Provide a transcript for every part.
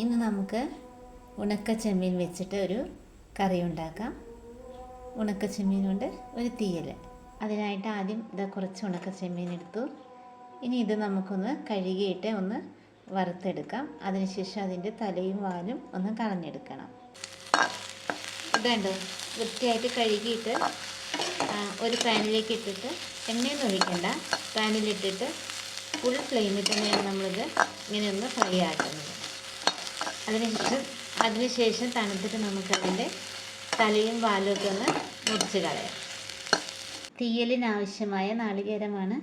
ഇന്ന് നമുക്ക് ഉണക്ക ചെമ്മീൻ വെച്ചിട്ട് ഒരു കറി ഉണ്ടാക്കാം. ഉണക്ക ചെമ്മീൻ കൊണ്ട് ഒരു തീയൽ. അതിനായിട്ട് ആദ്യം കുറച്ച് ഉണക്ക ചെമ്മീൻ എടുത്തു. ഇനി ഇത് നമുക്കൊന്ന് കഴുകിയിട്ട് ഒന്ന് വറുത്തെടുക്കാം. അതിനുശേഷം അതിൻ്റെ തലയും വാലും ഒന്ന് കളഞ്ഞെടുക്കണം. ഇതുണ്ട്, വൃത്തിയായിട്ട് കഴുകിയിട്ട് ഒരു പാനിലേക്ക് ഇട്ടിട്ട് എണ്ണയൊന്നും ഒഴിക്കണ്ട. പാനിലിട്ടിട്ട് ഫുൾ ഫ്ലെയിമിൽ തന്നെയാണ് നമ്മളിത് ഇങ്ങനെ ഒന്ന് ഫ്രൈ ആക്കുന്നത്. അതിനുശേഷം തണുത്തിട്ട് നമുക്കതിൻ്റെ തലയും വാലും ഒക്കെ ഒന്ന് മുറിച്ച് കളയാം. തീയലിനാവശ്യമായ നാളികേരമാണ്.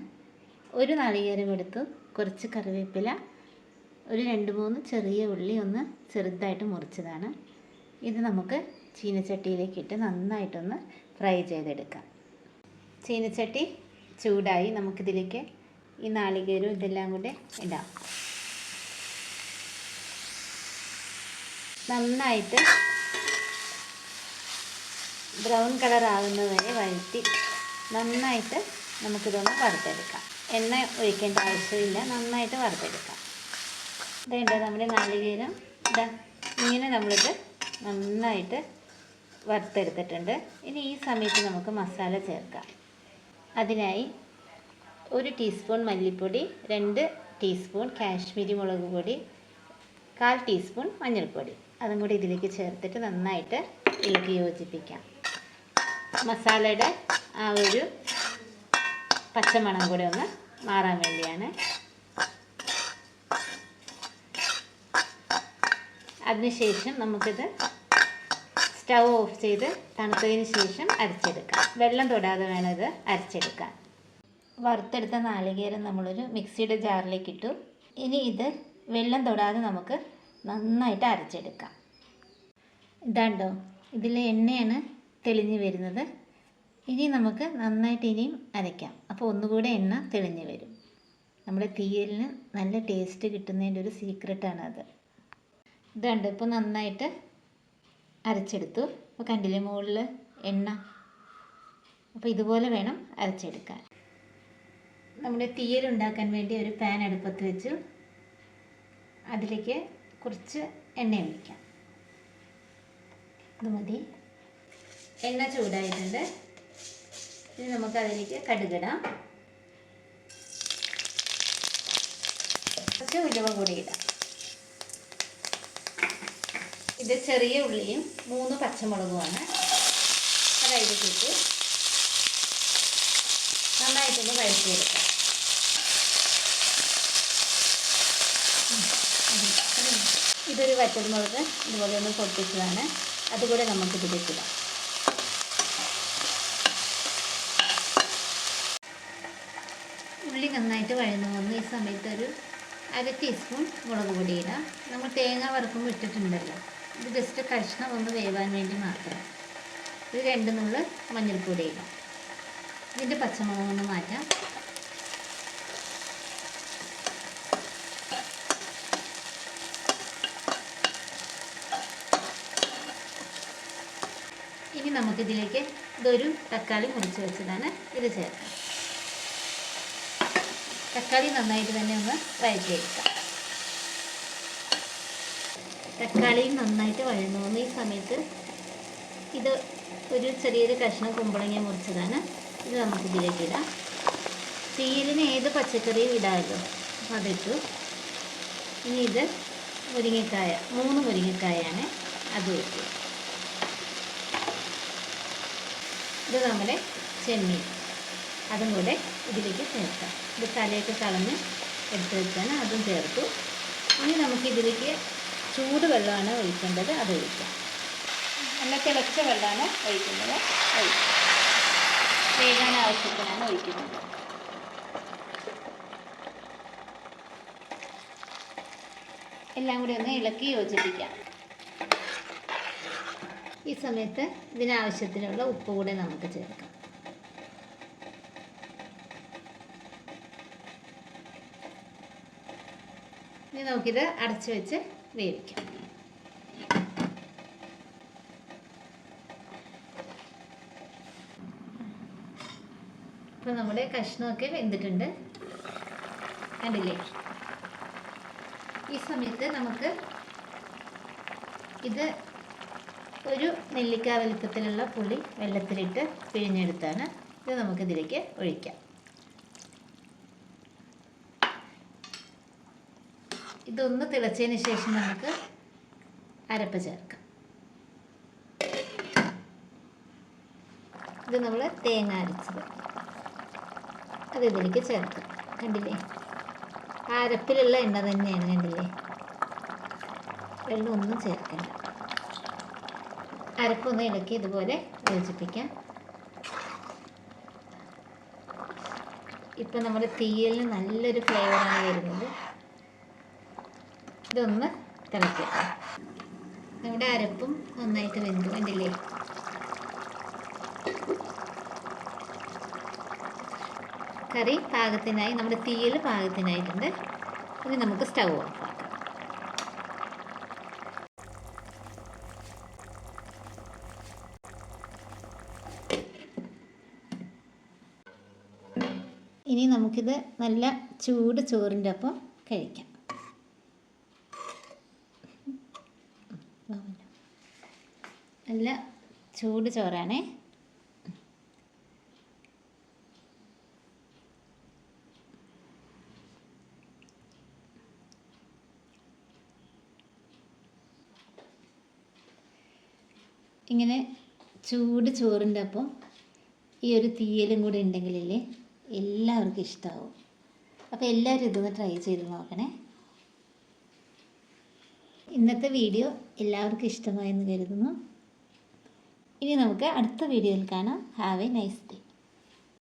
ഒരു നാളികേരം എടുത്തു, കുറച്ച് കറിവേപ്പില, ഒരു 2-3 ചെറിയ ഉള്ളി ഒന്ന് ചെറുതായിട്ട് മുറിച്ചതാണ്. ഇത് നമുക്ക് ചീനച്ചട്ടിയിലേക്കിട്ട് നന്നായിട്ടൊന്ന് ഫ്രൈ ചെയ്തെടുക്കാം. ചീനച്ചട്ടി ചൂടായി. നമുക്കിതിലേക്ക് ഈ നാളികേരവും ഇതെല്ലാം കൂടെ ഇടാം. നന്നായിട്ട് ബ്രൗൺ കളർ ആകുന്നത് വരെ വഴറ്റി നന്നായിട്ട് നമുക്കിതൊന്ന് വറുത്തെടുക്കാം. എണ്ണ ഒഴിക്കേണ്ട ആവശ്യമില്ല, നന്നായിട്ട് വറുത്തെടുക്കാം. ഇതേണ്ട നമ്മുടെ നാളികേരം ഇങ്ങനെ നമ്മളിത് നന്നായിട്ട് വറുത്തെടുത്തിട്ടുണ്ട്. ഇനി ഈ സമയത്ത് നമുക്ക് മസാല ചേർക്കാം. അതിനായി 1 ടീസ്പൂൺ മല്ലിപ്പൊടി, 2 ടീസ്പൂൺ കാശ്മീരി മുളക് പൊടി, 1/4 ടീസ്പൂൺ മഞ്ഞൾപ്പൊടി, അതും കൂടി ഇതിലേക്ക് ചേർത്തിട്ട് നന്നായിട്ട് ഇളക്കി യോജിപ്പിക്കാം. മസാലയുടെ ആ ഒരു പച്ചമണം കൂടെ ഒന്ന് മാറാൻ വേണ്ടിയാണ്. അതിനുശേഷം നമുക്കിത് സ്റ്റൗ ഓഫ് ചെയ്ത് തണുത്തതിന് ശേഷം അരച്ചെടുക്കാം. വെള്ളം തൊടാതെ വേണം ഇത് അരച്ചെടുക്കാൻ. വറുത്തെടുത്ത നാളികേരം നമ്മളൊരു മിക്സിയുടെ ജാറിലേക്ക് ഇട്ടു. ഇനി ഇത് വെള്ളം തൊടാതെ നമുക്ക് നന്നായിട്ട് അരച്ചെടുക്കാം. ഇതാണ്ടോ, ഇതിലെ എണ്ണയാണ് തെളിഞ്ഞ് വരുന്നത്. ഇനി നമുക്ക് നന്നായിട്ട് ഇനിയും അരയ്ക്കാം. അപ്പോൾ ഒന്നുകൂടെ എണ്ണ തെളിഞ്ഞ് വരും. നമ്മുടെ തീയലിന് നല്ല ടേസ്റ്റ് കിട്ടുന്നതിൻ്റെ ഒരു സീക്രട്ടാണത്. ഇതാണ്ട് ഇപ്പോൾ നന്നായിട്ട് അരച്ചെടുത്തു. അപ്പോൾ കണ്ടില്ലേ മുകളിൽ എണ്ണ. അപ്പോൾ ഇതുപോലെ വേണം അരച്ചെടുക്കാൻ. നമ്മുടെ തീയൽ ഉണ്ടാക്കാൻ വേണ്ടി ഒരു പാൻ അടുപ്പത്ത് വെച്ചു. അതിലേക്ക് കുറച്ച് എണ്ണ ഒഴിക്കാം. ഇത് മതി. എണ്ണ ചൂടായിട്ടുണ്ട്. ഇനി നമുക്കതിലേക്ക് കടുകിടാം. കുറച്ച് ഉലുവ കൂടി ഇടാം. ഇത് ചെറിയ ഉള്ളിയും 3 പച്ചമുളകുമാണ്. അതിലേക്ക് ഇട്ട് നന്നായിട്ടൊന്ന് വഴറ്റിയെടുക്കാം. ഇതൊരു വറ്റൽമുളക് ഇതുപോലെ ഒന്ന് പൊട്ടിച്ചതാണ്. അതുകൂടെ നമുക്കിതിലേക്ക് ഇടാം. ഉള്ളി നന്നായിട്ട് വഴന്നു വന്നു. ഈ സമയത്ത് ഒരു 1/2 ടീസ്പൂൺ മുളക് പൊടി ഇടാം. നമ്മൾ തേങ്ങ വറുക്കുമ്പോൾ ഇട്ടിട്ടുണ്ടല്ലോ, ഇത് ജസ്റ്റ് കഷ്ണം ഒന്ന് വേവാൻ വേണ്ടി മാത്രം. ഒരു 2 നുള്ള് മഞ്ഞൾപ്പൊടി ഇടാം. ഇതിൻ്റെ പച്ചമുളക് ഒന്ന് മാറ്റാം. ഇനി നമുക്കിതിലേക്ക് ഇതൊരു തക്കാളി മുറിച്ച് വെച്ചതാണ്, ഇത് ചേർക്കാം. തക്കാളി നന്നായിട്ട് തന്നെ ഒന്ന് വഴറ്റിയെടുക്കാം. തക്കാളി നന്നായിട്ട് വഴന്നു വന്നു. ഈ സമയത്ത് ഇത് ഒരു ചെറിയൊരു കഷ്ണം കുമ്പളങ്ങ മുറിച്ചതാണ്, ഇത് നമുക്കിതിലേക്ക് ഇടാം. തീയലിന് ഏത് പച്ചക്കറിയും ഇടാമല്ലോ, അപ്പോൾ അതിട്ടു. ഇനി ഇത് മുരിങ്ങക്കായ, 3 മുരിങ്ങക്കായാണ്, അത് വെച്ചു. ഇത് നമ്മുടെ ചെമ്മീൻ, അതും കൂടെ ഇതിലേക്ക് ചേർക്കാം. ഇത് തലയൊക്കെ കളഞ്ഞ് എടുത്ത് വെച്ചാണ്, അതും ചേർത്തു. ഇനി നമുക്കിതിലേക്ക് ചൂടുവെള്ളമാണ് ഒഴിക്കേണ്ടത്, അത് ഒഴിക്കാം. നല്ല തിളച്ച വെള്ളമാണ് ഒഴിക്കുന്നത്. വേകാൻ ആവശ്യത്തിനാണ് ഒഴിക്കുന്നത്. എല്ലാം കൂടി ഒന്ന് ഇളക്കി യോജിപ്പിക്കാം. ഈ സമയത്ത് ഇതിനാവശ്യത്തിനുള്ള ഉപ്പ് കൂടെ നമുക്ക് ചേർക്കാം. ഇനി നമുക്കിത് അടച്ചു വെച്ച് വേവിക്കാം. ഇപ്പോൾ നമ്മുടെ കഷ്ണമൊക്കെ വെന്തിട്ടുണ്ട്, കണ്ടില്ലേ? ഈ സമയത്ത് നമുക്ക് ഇത് ഒരു നെല്ലിക്ക വലിപ്പത്തിലുള്ള പുളി വെള്ളത്തിലിട്ട് പിഴിഞ്ഞെടുത്താണ്. ഇത് നമുക്കിതിലേക്ക് ഒഴിക്കാം. ഇതൊന്ന് തിളച്ചതിന് ശേഷം നമുക്ക് അരപ്പ് ചേർക്കാം. ഇത് നമ്മൾ തേങ്ങ അരച്ചത് അത് ഇതിലേക്ക് ചേർക്കാം. കണ്ടില്ലേ, അരപ്പിലുള്ള എണ്ണ തന്നെയാണ്. കണ്ടില്ലേ, വെള്ളം ഒന്നും ചേർക്കണ്ട. അരപ്പൊന്ന് ഇളക്കി ഇതുപോലെ യോജിപ്പിക്കാം. ഇപ്പം നമ്മുടെ തീയലിന് നല്ലൊരു ഫ്ലേവറാണ് വരുന്നത്. ഇതൊന്ന് തിളക്കട്ടെ. നമ്മുടെ അരപ്പും നന്നായിട്ട് വെന്തു. കണ്ടില്ലേ, കറി പാകത്തിനായി, നമ്മുടെ തീയൽ പാകത്തിനായിട്ടുണ്ട്. ഇനി നമുക്ക് സ്റ്റൗ ഓഫ് ആക്കാം. ഇനി നമുക്കിത് നല്ല ചൂട് ചോറിൻ്റെ ഒപ്പം കഴിക്കാം. നല്ല ചൂട് ചോറാണേ. ഇങ്ങനെ ചൂട് ചോറിൻ്റെ ഒപ്പം ഈ ഒരു തീയലും കൂടി ഉണ്ടെങ്കിലല്ലേ എല്ലാവർക്കും ഇഷ്ടമാവും. അപ്പോൾ എല്ലാവരും ഇതൊന്ന് ട്രൈ ചെയ്ത് നോക്കണേ. ഇന്നത്തെ വീഡിയോ എല്ലാവർക്കും ഇഷ്ടമായെന്ന് കരുതുന്നു. ഇനി നമുക്ക് അടുത്ത വീഡിയോയിൽ കാണാം. Have A nice day.